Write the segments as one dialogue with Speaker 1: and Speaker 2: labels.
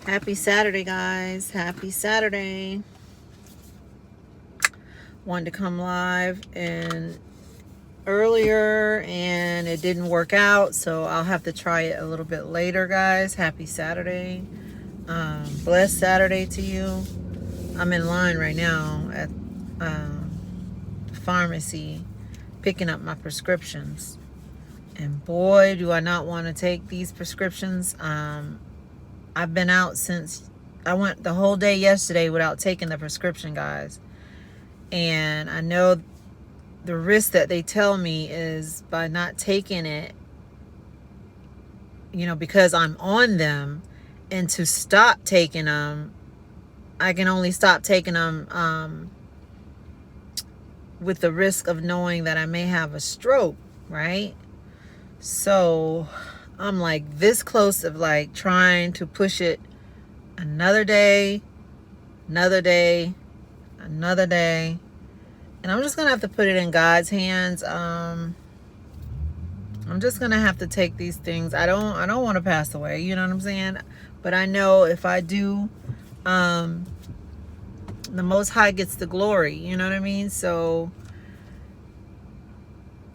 Speaker 1: Happy Saturday, guys. Happy Saturday. Wanted to come live and earlier and it didn't work out, so I'll have to try it a little bit later, guys. Happy Saturday. Blessed Saturday to you. I'm in line right now at the pharmacy picking up my prescriptions. And boy, do I not want to take these prescriptions. I've been out since I went the whole day yesterday without taking the prescription, guys. And I know the risk that they tell me is by not taking it, because I'm on them, and to stop taking them, I can only stop taking them with the risk of knowing that I may have a stroke, right? So I'm like this close of like trying to push it another day, another day, another day. And I'm just going to have to put it in God's hands. I'm just going to have to take these things. I don't want to pass away, you know what I'm saying? But I know if I do, the Most High gets the glory, you know what I mean? So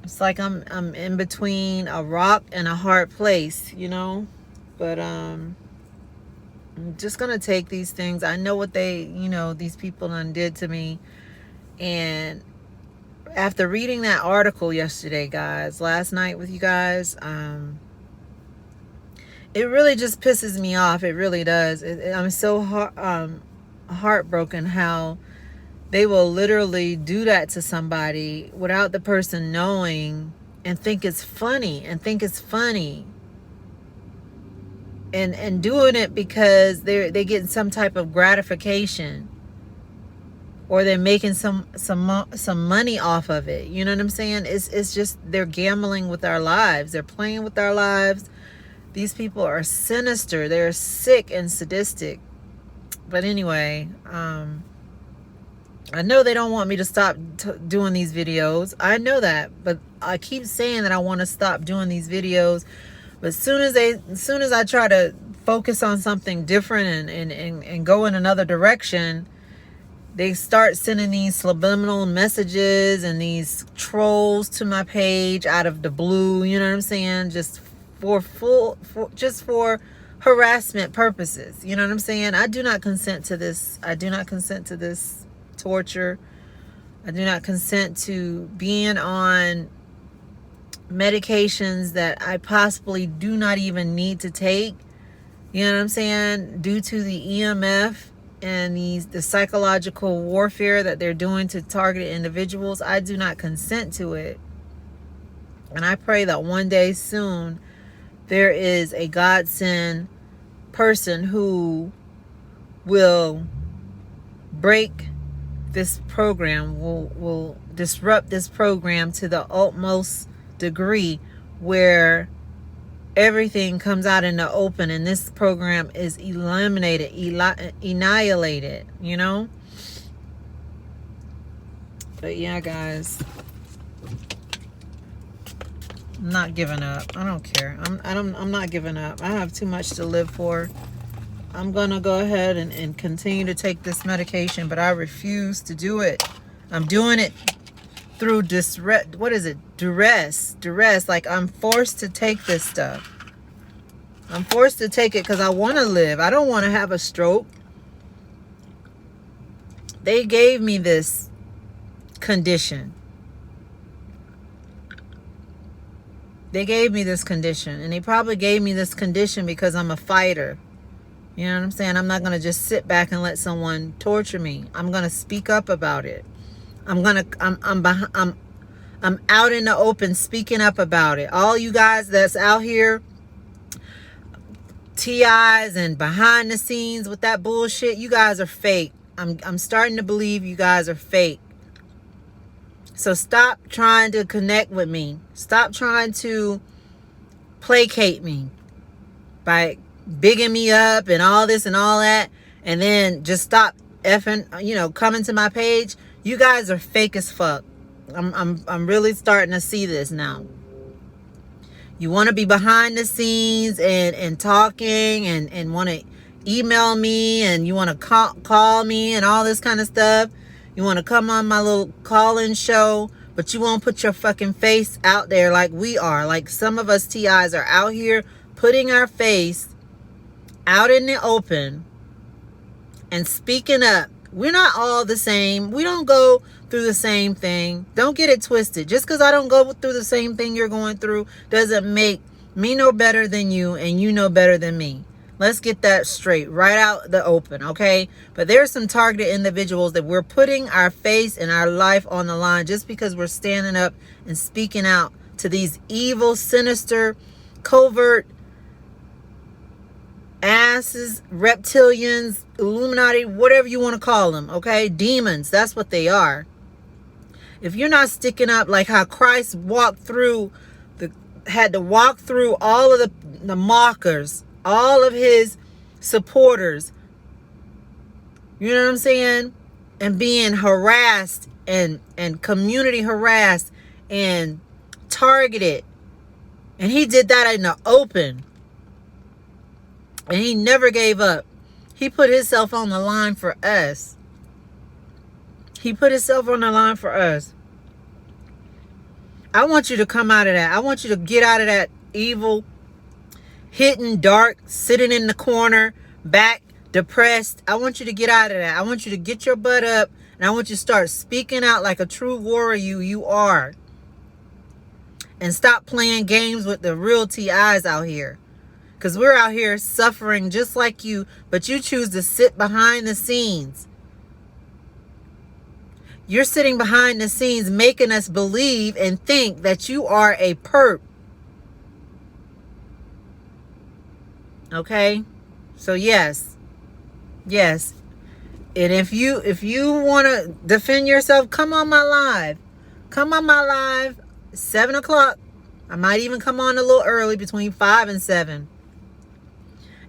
Speaker 1: it's like I'm in between a rock and a hard place, But I'm just gonna take these things. I know what these people done did to me. And after reading that article yesterday, guys, last night with you guys, it really just pisses me off. It really does. I'm so heartbroken how they will literally do that to somebody without the person knowing and think it's funny and doing it because they getting some type of gratification, or they're making some money off of it. You know what I'm saying? It's just they're gambling with our lives. They're playing with our lives. These people are sinister. They're sick and sadistic. But anyway, I know they don't want me to stop doing these videos. I know that, but I keep saying that I want to stop doing these videos. But as soon as I try to focus on something different and go in another direction, they start sending these subliminal messages and these trolls to my page out of the blue. You know what I'm saying? Just for harassment purposes. You know what I'm saying? I do not consent to this. I do not consent to this torture. I do not consent to being on medications that I possibly do not even need to take. You know what I'm saying? Due to the EMF and the psychological warfare that they're doing to target individuals, I do not consent to it. And I pray that one day soon there is a godsend person who will break this program, will disrupt this program to the utmost degree, where everything comes out in the open and this program is eliminated, annihilated, But yeah, guys, I'm not giving up. I don't care. I'm not giving up. I have too much to live for. I'm gonna go ahead and continue to take this medication, but I refuse to do it. I'm doing it through duress. Like, I'm forced to take this stuff. I'm forced to take it because I want to live. I don't want to have a stroke. They gave me this condition. They gave me this condition, and they probably gave me this condition because I'm a fighter. You know what I'm saying? I'm not going to just sit back and let someone torture me. I'm going to speak up about it. I'm out in the open speaking up about it. All you guys that's out here, TIs and behind the scenes with that bullshit, you guys are fake. I'm starting to believe you guys are fake. So stop trying to connect with me. Stop trying to placate me by bigging me up and all this and all that, and then just stop effing, coming to my page. You guys are fake as fuck. I'm really starting to see this now. You want to be behind the scenes and talking and want to email me and you want to call me and all this kind of stuff. You want to come on my little call-in show, but you won't put your fucking face out there like we are. Like some of us TIs are out here putting our face out in the open and speaking up. We're not all the same. We don't go through the same thing. Don't get it twisted. Just because I don't go through the same thing you're going through doesn't make me no better than you and you no better than me. Let's get that straight right out the open, okay? But there's some targeted individuals that we're putting our face and our life on the line just because we're standing up and speaking out to these evil, sinister, covert asses, reptilians, Illuminati, whatever you want to call them, okay? Demons, that's what they are. If you're not sticking up like how Christ had to walk through all of the mockers, all of his supporters, you know what I'm saying? And being harassed and community harassed and targeted. And he did that in the open. And he never gave up. He put himself on the line for us. He put himself on the line for us. I want you to come out of that. I want you to get out of that evil, hidden, dark, sitting in the corner, back, depressed. I want you to get out of that. I want you to get your butt up, and I want you to start speaking out like a true warrior you are. And stop playing games with the real TIs out here. Because we're out here suffering just like you, but you choose to sit behind the scenes. You're sitting behind the scenes making us believe and think that you are a perp. Okay? So yes. Yes. And if you want to defend yourself, come on my live. Come on my live, 7 o'clock. I might even come on a little early, between 5 and 7.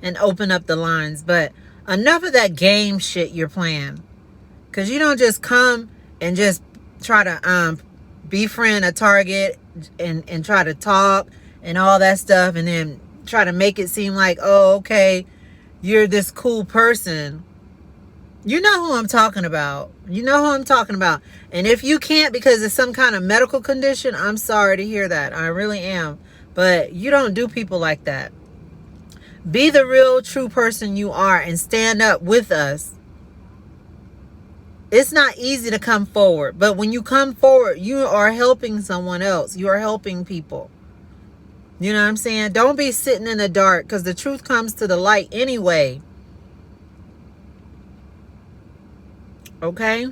Speaker 1: And open up the lines. But enough of that game shit you're playing. Because you don't just come and just try to befriend a target and try to talk and all that stuff. And then try to make it seem like, oh, okay, you're this cool person. You know who I'm talking about. You know who I'm talking about. And if you can't because of some kind of medical condition, I'm sorry to hear that. I really am. But you don't do people like that. Be the real, true person you are and stand up with us. It's not easy to come forward, but when you come forward, you are helping someone else. You are helping people. You know what I'm saying? Don't be sitting in the dark, because the truth comes to the light anyway. Okay?